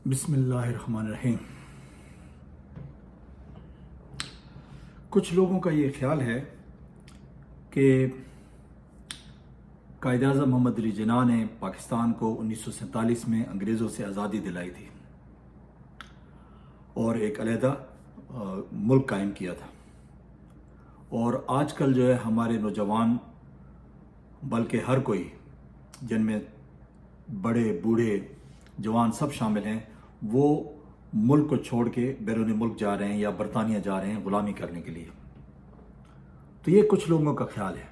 بسم اللہ الرحمن الرحیم۔ کچھ لوگوں کا یہ خیال ہے کہ قائد اعظم محمد علی جناح نے پاکستان کو 1947 میں انگریزوں سے آزادی دلائی تھی اور ایک علیحدہ ملک قائم کیا تھا، اور آج کل جو ہے ہمارے نوجوان، بلکہ ہر کوئی، جن میں بڑے بوڑھے جوان سب شامل ہیں، وہ ملک کو چھوڑ کے بیرون ملک جا رہے ہیں یا برطانیہ جا رہے ہیں غلامی کرنے کے لیے۔ تو یہ کچھ لوگوں کا خیال ہے،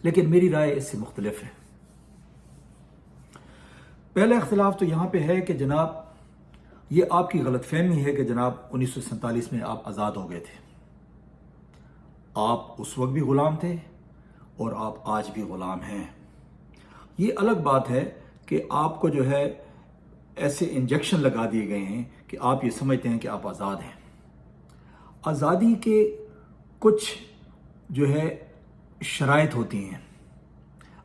لیکن میری رائے اس سے مختلف ہے۔ پہلا اختلاف تو یہاں پہ ہے کہ جناب، یہ آپ کی غلط فہمی ہے کہ جناب 1947 میں آپ آزاد ہو گئے تھے۔ آپ اس وقت بھی غلام تھے اور آپ آج بھی غلام ہیں۔ یہ الگ بات ہے کہ آپ کو جو ہے ایسے انجیکشن لگا دیے گئے ہیں کہ آپ یہ سمجھتے ہیں کہ آپ آزاد ہیں۔ آزادی کے کچھ جو ہے شرائط ہوتی ہیں،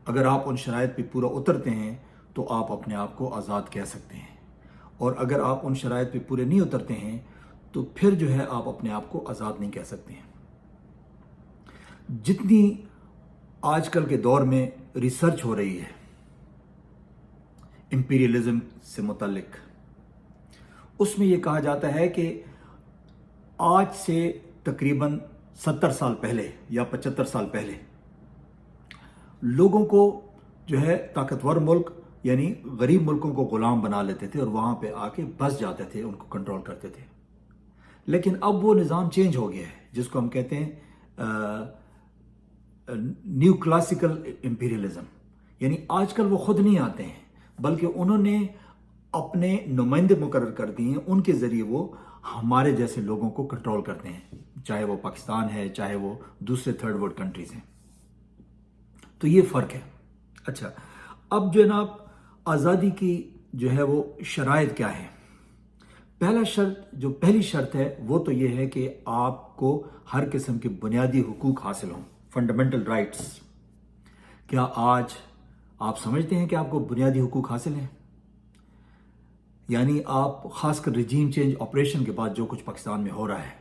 اگر آپ ان شرائط پہ پورا اترتے ہیں تو آپ اپنے آپ کو آزاد کہہ سکتے ہیں، اور اگر آپ ان شرائط پہ پورے نہیں اترتے ہیں تو پھر جو ہے آپ اپنے آپ کو آزاد نہیں کہہ سکتے ہیں۔ جتنی آج کل کے دور میں ریسرچ ہو رہی ہے امپیریلزم سے متعلق، اس میں یہ کہا جاتا ہے کہ آج سے تقریباً 70 سال پہلے یا 75 سال پہلے لوگوں کو جو ہے طاقتور ملک یعنی غریب ملکوں کو غلام بنا لیتے تھے اور وہاں پہ آ کے بس جاتے تھے، ان کو کنٹرول کرتے تھے۔ لیکن اب وہ نظام چینج ہو گیا ہے، جس کو ہم کہتے ہیں نیو کلاسیکل امپیریلزم، یعنی آج کل وہ خود نہیں آتے ہیں بلکہ انہوں نے اپنے نمائندے مقرر کر دیے ہیں، ان کے ذریعے وہ ہمارے جیسے لوگوں کو کنٹرول کرتے ہیں، چاہے وہ پاکستان ہے، چاہے وہ دوسرے تھرڈ ورلڈ کنٹریز ہیں۔ تو یہ فرق ہے۔ اچھا، اب جناب آزادی کی جو ہے وہ شرائط کیا ہے؟ پہلی شرط ہے وہ تو یہ ہے کہ آپ کو ہر قسم کے بنیادی حقوق حاصل ہوں، فنڈامنٹل رائٹس۔ کیا آج آپ سمجھتے ہیں کہ آپ کو بنیادی حقوق حاصل ہیں؟ یعنی آپ، خاص کر رجیم چینج آپریشن کے بعد جو کچھ پاکستان میں ہو رہا ہے،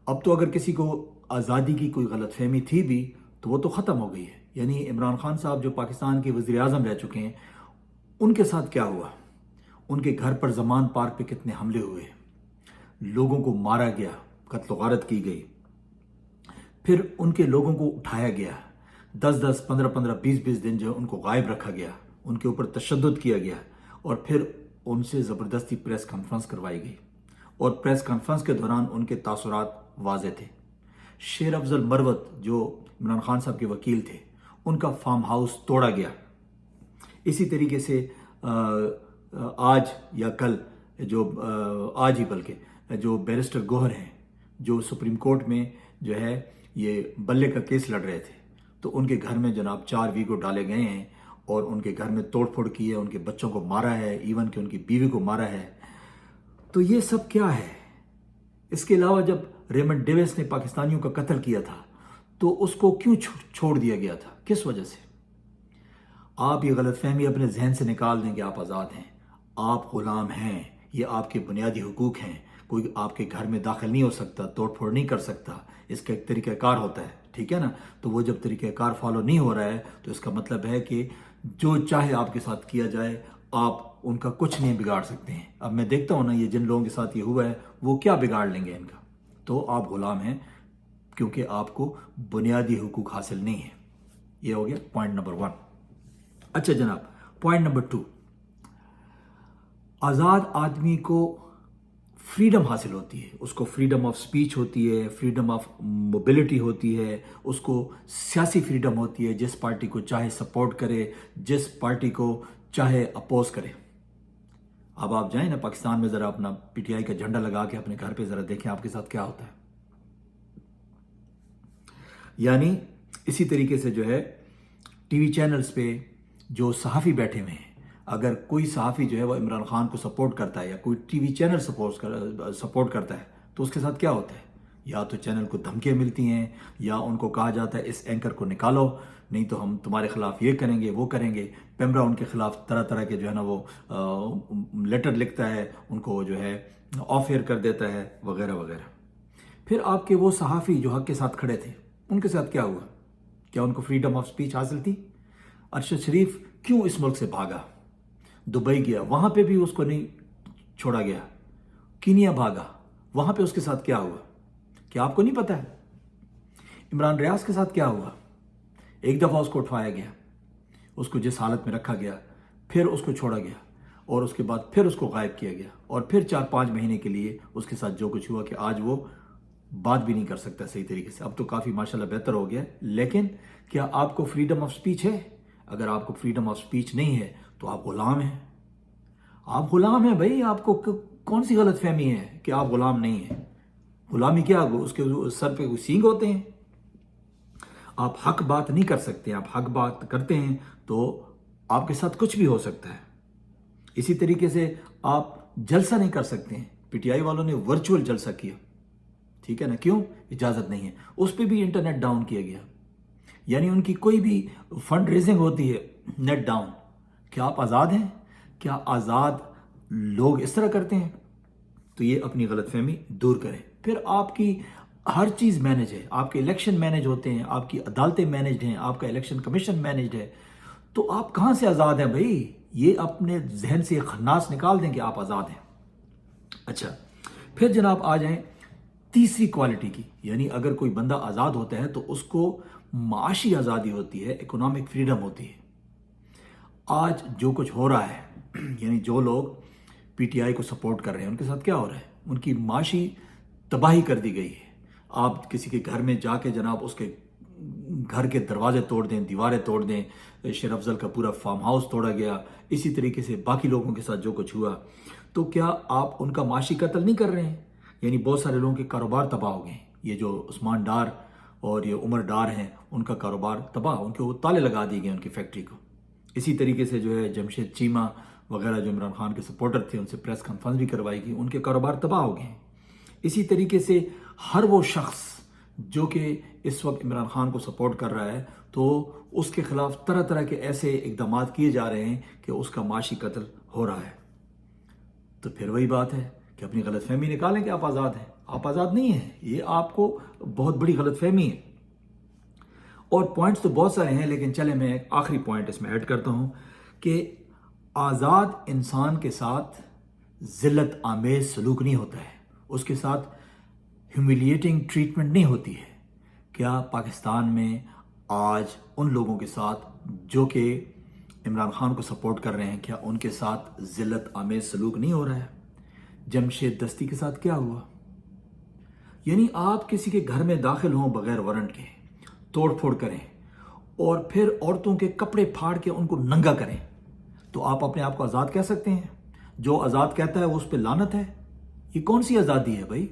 اب تو اگر کسی کو آزادی کی کوئی غلط فہمی تھی بھی تو وہ تو ختم ہو گئی ہے۔ یعنی عمران خان صاحب جو پاکستان کے وزیر اعظم رہ چکے ہیں، ان کے ساتھ کیا ہوا؟ ان کے گھر پر زمان پارک پہ کتنے حملے ہوئے، لوگوں کو مارا گیا، قتل و غارت کی گئی، پھر ان کے لوگوں کو اٹھایا گیا، 10 15 20 دن جو ان کو غائب رکھا گیا، ان کے اوپر تشدد کیا گیا، اور پھر ان سے زبردستی پریس کانفرنس کروائی گئی، اور پریس کانفرنس کے دوران ان کے تاثرات واضح تھے۔ شیر افضل مروت جو عمران خان صاحب کے وکیل تھے، ان کا فارم ہاؤس توڑا گیا۔ اسی طریقے سے آج یا کل آج ہی بلکہ جو بیرسٹر گوہر ہیں، جو سپریم کورٹ میں جو ہے یہ بلے کا کیس لڑ رہے تھے، تو ان کے گھر میں جناب 4 ویگو ڈالے گئے ہیں اور ان کے گھر میں توڑ پھوڑ کی ہے، ان کے بچوں کو مارا ہے، ایون کہ ان کی بیوی کو مارا ہے۔ تو یہ سب کیا ہے؟ اس کے علاوہ جب ریمنڈ ڈیوس نے پاکستانیوں کا قتل کیا تھا تو اس کو کیوں چھوڑ دیا گیا تھا؟ کس وجہ سے؟ آپ یہ غلط فہمی اپنے ذہن سے نکال دیں کہ آپ آزاد ہیں۔ آپ غلام ہیں، یہ آپ کے بنیادی حقوق ہیں۔ کوئی آپ کے گھر میں داخل نہیں ہو سکتا، توڑ پھوڑ نہیں کر سکتا، اس کا ایک طریقہ کار ہوتا ہے، ٹھیک ہے نا؟ تو وہ جب طریقہ کار فالو نہیں ہو رہا ہے تو اس کا مطلب ہے کہ جو چاہے آپ کے ساتھ کیا جائے، آپ ان کا کچھ نہیں بگاڑ سکتے ہیں۔ اب میں دیکھتا ہوں نا، یہ جن لوگوں کے ساتھ یہ ہوا ہے وہ کیا بگاڑ لیں گے ان کا؟ تو آپ غلام ہیں کیونکہ آپ کو بنیادی حقوق حاصل نہیں ہیں۔ یہ ہو گیا پوائنٹ نمبر 1۔ اچھا جناب، پوائنٹ نمبر 2، آزاد آدمی کو فریڈم حاصل ہوتی ہے، اس کو فریڈم آف سپیچ ہوتی ہے، فریڈم آف موبلٹی ہوتی ہے، اس کو سیاسی فریڈم ہوتی ہے، جس پارٹی کو چاہے سپورٹ کرے، جس پارٹی کو چاہے اپوز کرے۔ اب آپ جائیں نا پاکستان میں، ذرا اپنا پی ٹی آئی کا جھنڈا لگا کے اپنے گھر پہ ذرا دیکھیں آپ کے ساتھ کیا ہوتا ہے۔ یعنی اسی طریقے سے جو ہے ٹی وی چینلز پہ جو صحافی بیٹھے ہوئے ہیں، اگر کوئی صحافی جو ہے وہ عمران خان کو سپورٹ کرتا ہے یا کوئی ٹی وی چینل سپورٹ کرتا ہے تو اس کے ساتھ کیا ہوتا ہے؟ یا تو چینل کو دھمکیاں ملتی ہیں، یا ان کو کہا جاتا ہے اس اینکر کو نکالو، نہیں تو ہم تمہارے خلاف یہ کریں گے وہ کریں گے. پیمرا ان کے خلاف طرح طرح کے جو ہے نا وہ لیٹر لکھتا ہے, ان کو جو ہے آف ایئر کر دیتا ہے وغیرہ وغیرہ. پھر آپ کے وہ صحافی جو حق کے ساتھ کھڑے تھے, ان کے ساتھ کیا ہوا؟ کیا ان کو فریڈم آف سپیچ حاصل تھی؟ ارشد شریف کیوں اس ملک سے بھاگا؟ دبئی گیا, وہاں پہ بھی اس کو نہیں چھوڑا گیا. کینیا بھاگا, وہاں پہ اس کے ساتھ کیا ہوا؟ کیا آپ کو نہیں پتا ہے؟ عمران ریاض کے ساتھ کیا ہوا؟ ایک دفعہ اس کو اٹھوایا گیا, اس کو جس حالت میں رکھا گیا, پھر اس کو چھوڑا گیا, اور اس کے بعد پھر اس کو غائب کیا گیا, اور پھر 4-5 مہینے کے لیے اس کے ساتھ جو کچھ ہوا کہ آج وہ بات بھی نہیں کر سکتا صحیح طریقے سے. اب تو کافی ماشاءاللہ بہتر ہو گیا. لیکن کیا آپ کو فریڈم آف سپیچ ہے؟ اگر آپ کو فریڈم آف سپیچ نہیں ہے تو آپ غلام ہیں. آپ غلام ہیں بھائی. آپ کو کون سی غلط فہمی ہے کہ آپ غلام نہیں ہیں؟ غلامی کیا؟ اس کے سر پہ کوئی سینگ ہوتے ہیں؟ آپ حق بات نہیں کر سکتے. آپ حق بات کرتے ہیں تو آپ کے ساتھ کچھ بھی ہو سکتا ہے. اسی طریقے سے آپ جلسہ نہیں کر سکتے ہیں. پی ٹی آئی والوں نے ورچوئل جلسہ کیا, ٹھیک ہے نا, کیوں؟ اجازت نہیں ہے. اس پہ بھی انٹرنیٹ ڈاؤن کیا گیا. یعنی ان کی کوئی بھی فنڈ ریزنگ ہوتی ہے, نیٹ ڈاؤن. کیا آپ آزاد ہیں؟ کیا آزاد لوگ اس طرح کرتے ہیں؟ تو یہ اپنی غلط فہمی دور کریں. پھر آپ کی ہر چیز مینج ہے. آپ کے الیکشن مینج ہوتے ہیں, آپ کی عدالتیں مینجڈ ہیں, آپ کا الیکشن کمیشن مینجڈ ہے. تو آپ کہاں سے آزاد ہیں بھائی؟ یہ اپنے ذہن سے خناس نکال دیں کہ آپ آزاد ہیں. اچھا, پھر جناب آ جائیں تیسری کوالٹی کی. یعنی اگر کوئی بندہ آزاد ہوتا ہے تو اس کو معاشی آزادی ہوتی ہے, اکنامک فریڈم ہوتی ہے. آج جو کچھ ہو رہا ہے, یعنی جو لوگ پی ٹی آئی کو سپورٹ کر رہے ہیں ان کے ساتھ کیا ہو رہا ہے؟ ان کی معاشی تباہی کر دی گئی ہے. آپ کسی کے گھر میں جا کے جناب اس کے گھر کے دروازے توڑ دیں, دیواریں توڑ دیں. شیر افضل کا پورا فارم ہاؤس توڑا گیا. اسی طریقے سے باقی لوگوں کے ساتھ جو کچھ ہوا. تو کیا آپ ان کا معاشی قتل نہیں کر رہے ہیں؟ یعنی بہت سارے لوگوں کے کاروبار تباہ ہو گئے. یہ جو عثمان ڈار اور یہ عمر ڈار ہیں, ان کا کاروبار تباہ, ان کے وہ تالے لگا دیے گئے ان کی فیکٹری کو. اسی طریقے سے جو ہے جمشید چیمہ وغیرہ جو عمران خان کے سپورٹر تھے, ان سے پریس کانفرنس بھی کروائی گئی, ان کے کاروبار تباہ ہو گئے. اسی طریقے سے ہر وہ شخص جو کہ اس وقت عمران خان کو سپورٹ کر رہا ہے تو اس کے خلاف طرح طرح کے ایسے اقدامات کیے جا رہے ہیں کہ اس کا معاشی قتل ہو رہا ہے. تو پھر وہی بات ہے کہ اپنی غلط فہمی نکالیں کہ آپ آزاد ہیں. آپ آزاد نہیں ہیں. یہ آپ کو بہت بڑی غلط فہمی ہے. اور پوائنٹس تو بہت سارے ہیں, لیکن چلے میں ایک آخری پوائنٹ اس میں ایڈ کرتا ہوں کہ آزاد انسان کے ساتھ ذلت آمیز سلوک نہیں ہوتا ہے, اس کے ساتھ ہیوملیٹنگ ٹریٹمنٹ نہیں ہوتی ہے. کیا پاکستان میں آج ان لوگوں کے ساتھ جو کہ عمران خان کو سپورٹ کر رہے ہیں, کیا ان کے ساتھ ذلت آمیز سلوک نہیں ہو رہا ہے؟ جمشید دستی کے ساتھ کیا ہوا؟ یعنی آپ کسی کے گھر میں داخل ہوں بغیر وارنٹ کے, توڑ پھوڑ کریں, اور پھر عورتوں کے کپڑے پھاڑ کے ان کو ننگا کریں, تو آپ اپنے آپ کو آزاد کہہ سکتے ہیں؟ جو آزاد کہتا ہے وہ اس پہ لعنت ہے. یہ کون سی آزادی ہے بھائی؟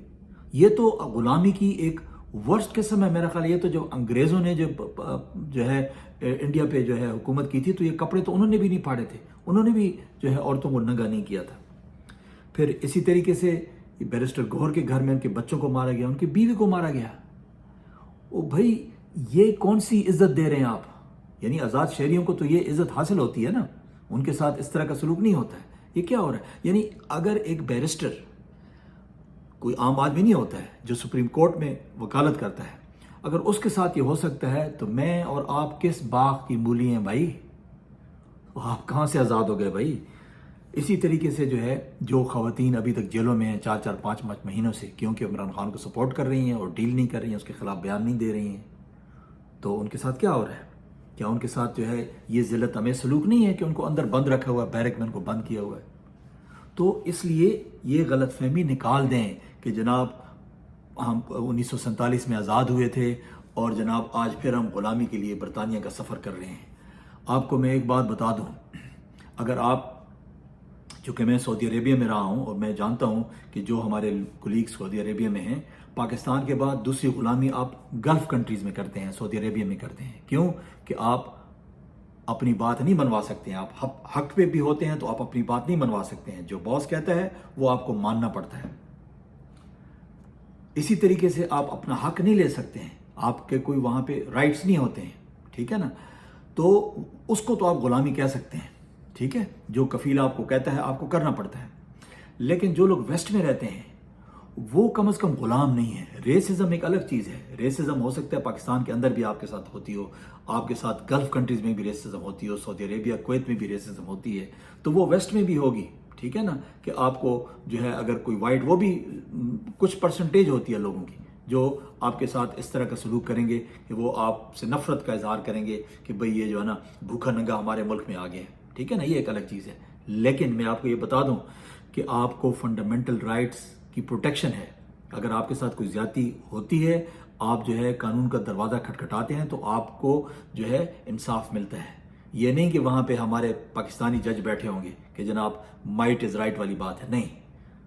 یہ تو غلامی کی ایک ورسٹ قسم ہے میرا خیال. یہ تو جو انگریزوں نے جو ہے انڈیا پہ جو ہے حکومت کی تھی, تو یہ کپڑے تو انہوں نے بھی نہیں پھاڑے تھے, انہوں نے بھی جو ہے عورتوں کو ننگا نہیں کیا تھا. پھر اسی طریقے سے بیرسٹر گوہر کے گھر میں ان کے بچوں کو مارا گیا, ان کی بیوی کو مارا گیا. او بھائی, یہ کون سی عزت دے رہے ہیں آپ؟ یعنی آزاد شہریوں کو تو یہ عزت حاصل ہوتی ہے نا, ان کے ساتھ اس طرح کا سلوک نہیں ہوتا ہے. یہ کیا ہو رہا ہے؟ یعنی اگر ایک بیرسٹر کوئی عام آدمی نہیں ہوتا ہے جو سپریم کورٹ میں وکالت کرتا ہے, اگر اس کے ساتھ یہ ہو سکتا ہے تو میں اور آپ کس باغ کی مولی ہیں بھائی؟ آپ کہاں سے آزاد ہو گئے بھائی؟ اسی طریقے سے جو ہے جو خواتین ابھی تک جیلوں میں ہیں 4-5 مہینوں سے, کیونکہ عمران خان کو سپورٹ کر رہی ہیں اور ڈیل نہیں کر رہی ہیں, اس کے خلاف بیان نہیں دے رہی ہیں, تو ان کے ساتھ کیا ہو رہا ہے؟ کیا ان کے ساتھ جو ہے یہ ذلت آمیز سلوک نہیں ہے کہ ان کو اندر بند رکھا ہوا ہے, بیرک میں ان کو بند کیا ہوا ہے؟ تو اس لیے یہ غلط فہمی نکال دیں کہ جناب ہم 1947 میں آزاد ہوئے تھے اور جناب آج پھر ہم غلامی کے لیے برطانیہ کا سفر کر رہے ہیں. آپ کو میں ایک بات بتا دوں, اگر آپ, چونکہ میں سعودی عربیہ میں رہا ہوں اور میں جانتا ہوں کہ جو ہمارے کولیگ سعودی عربیہ میں ہیں, پاکستان کے بعد دوسری غلامی آپ گلف کنٹریز میں کرتے ہیں, سعودی عربیہ میں کرتے ہیں. کیوں؟ کہ آپ اپنی بات نہیں منوا سکتے ہیں. آپ حق پہ بھی ہوتے ہیں تو آپ اپنی بات نہیں منوا سکتے ہیں. جو باس کہتا ہے وہ آپ کو ماننا پڑتا ہے. اسی طریقے سے آپ اپنا حق نہیں لے سکتے ہیں, آپ کے کوئی وہاں پہ رائٹس نہیں ہوتے ہیں, ٹھیک ہے نا. تو اس کو تو آپ غلامی کہہ سکتے ہیں، ٹھیک ہے، جو کفیل آپ کو کہتا ہے آپ کو کرنا پڑتا ہے. لیکن جو لوگ ویسٹ میں رہتے ہیں وہ کم از کم غلام نہیں ہے. ریسزم ایک الگ چیز ہے. ریسزم ہو سکتا ہے پاکستان کے اندر بھی آپ کے ساتھ ہوتی ہو، آپ کے ساتھ گلف کنٹریز میں بھی ریسزم ہوتی ہو، سعودی عربیہ کویت میں بھی ریسزم ہوتی ہے، تو وہ ویسٹ میں بھی ہوگی. ٹھیک ہے نا، کہ آپ کو جو ہے اگر کوئی وائٹ، وہ بھی کچھ پرسنٹیج ہوتی ہے لوگوں کی جو آپ کے ساتھ اس طرح کا سلوک کریں گے کہ وہ آپ سے نفرت کا اظہار کریں گے کہ بھئی یہ جو ہے نا بھوکا ننگا ہمارے ملک میں آ گئے. ٹھیک ہے نا، یہ ایک الگ چیز ہے. لیکن میں آپ کو یہ بتا دوں کہ آپ کو فنڈامنٹل رائٹس کی پروٹیکشن ہے. اگر آپ کے ساتھ کوئی زیادتی ہوتی ہے، آپ جو ہے قانون کا دروازہ کھٹکھٹاتے ہیں تو آپ کو جو ہے انصاف ملتا ہے. یہ نہیں کہ وہاں پہ ہمارے پاکستانی جج بیٹھے ہوں گے کہ جناب مائٹ از رائٹ والی بات ہے. نہیں،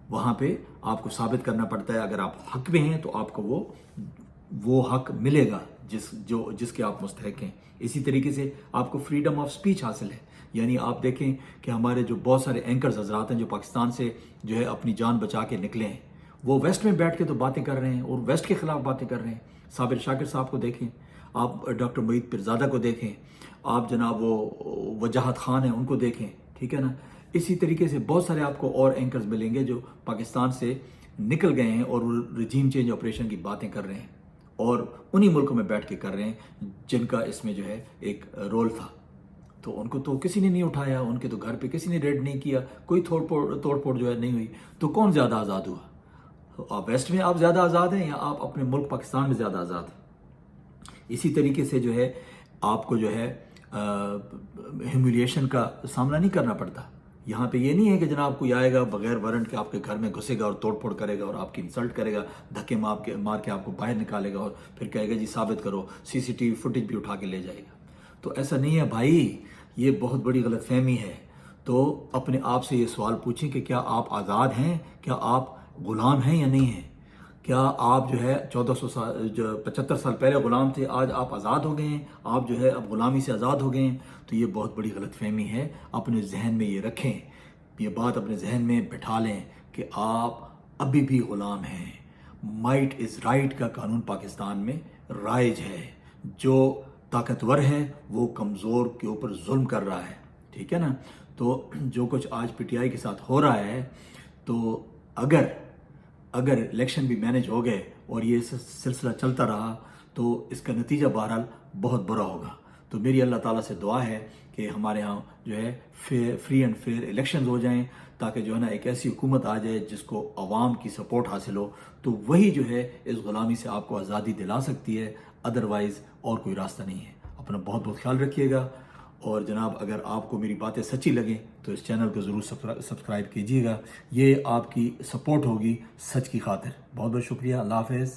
وہاں پہ آپ کو ثابت کرنا پڑتا ہے اگر آپ حق میں ہیں تو آپ کو وہ حق ملے گا جس کے آپ مستحق ہیں. اسی طریقے سے آپ کو فریڈم آف سپیچ حاصل ہے. یعنی آپ دیکھیں کہ ہمارے جو بہت سارے اینکرز حضرات ہیں جو پاکستان سے جو ہے اپنی جان بچا کے نکلے ہیں، وہ ویسٹ میں بیٹھ کے تو باتیں کر رہے ہیں اور ویسٹ کے خلاف باتیں کر رہے ہیں. صابر شاکر صاحب کو دیکھیں، آپ ڈاکٹر معید پیرزادہ کو دیکھیں، آپ جناب وہ وجاہت خان ہیں ان کو دیکھیں. ٹھیک ہے نا، اسی طریقے سے بہت سارے آپ کو اور اینکرز ملیں گے جو پاکستان سے نکل گئے ہیں اور وہ رجیم چینج آپریشن کی باتیں کر رہے ہیں اور انہی ملکوں میں بیٹھ کے کر رہے ہیں جن کا اس میں جو ہے ایک رول تھا. تو ان کو تو کسی نے نہیں اٹھایا، ان کے تو گھر پہ کسی نے ریڈ نہیں کیا، کوئی توڑ پھوڑ جو ہے نہیں ہوئی. تو کون زیادہ آزاد ہوا؟ آپ ویسٹ میں آپ زیادہ آزاد ہیں یا آپ اپنے ملک پاکستان میں زیادہ آزاد ہیں؟ اسی طریقے سے جو ہے آپ کو جو ہے ہیومیلیشن کا سامنا نہیں کرنا پڑتا. یہاں پہ یہ نہیں ہے کہ جناب کوئی آئے گا بغیر وارنٹ کے آپ کے گھر میں گھسے گا اور توڑ پھوڑ کرے گا اور آپ کی انسلٹ کرے گا، دھکے مار کے آپ کو باہر نکالے گا اور پھر کہے گا جی ثابت کرو، سی سی ٹی وی فوٹیج بھی اٹھا کے لے جائے گا. تو ایسا نہیں ہے بھائی، یہ بہت بڑی غلط فہمی ہے. تو اپنے آپ سے یہ سوال پوچھیں کہ کیا آپ آزاد ہیں؟ کیا آپ غلام ہیں یا نہیں ہیں؟ کیا آپ جو ہے 75 سال پہلے غلام تھے، آج آپ آزاد ہو گئے ہیں، آپ جو ہے اب غلامی سے آزاد ہو گئے ہیں؟ تو یہ بہت بڑی غلط فہمی ہے. اپنے ذہن میں یہ رکھیں، یہ بات اپنے ذہن میں بٹھا لیں کہ آپ ابھی بھی غلام ہیں. مائٹ از رائٹ کا قانون پاکستان میں رائج ہے. جو طاقتور ہے وہ کمزور کے اوپر ظلم کر رہا ہے. ٹھیک ہے نا، تو جو کچھ آج پی ٹی آئی کے ساتھ ہو رہا ہے، تو اگر الیکشن بھی مینج ہو گئے اور یہ سلسلہ چلتا رہا تو اس کا نتیجہ بہرحال بہت برا ہوگا. تو میری اللہ تعالیٰ سے دعا ہے کہ ہمارے ہاں جو ہے فری اینڈ فیئر الیکشنز ہو جائیں، تاکہ جو ہے نا ایک ایسی حکومت آ جائے جس کو عوام کی سپورٹ حاصل ہو. تو وہی جو ہے اس غلامی سے آپ کو آزادی دلا سکتی ہے، ادروائز اور کوئی راستہ نہیں ہے. اپنا بہت بہت خیال رکھیے گا. اور جناب اگر آپ کو میری باتیں سچی لگیں تو اس چینل کو ضرور سبسکرائب کیجیے گا. یہ آپ کی سپورٹ ہوگی سچ کی خاطر. بہت بہت شکریہ. اللہ حافظ.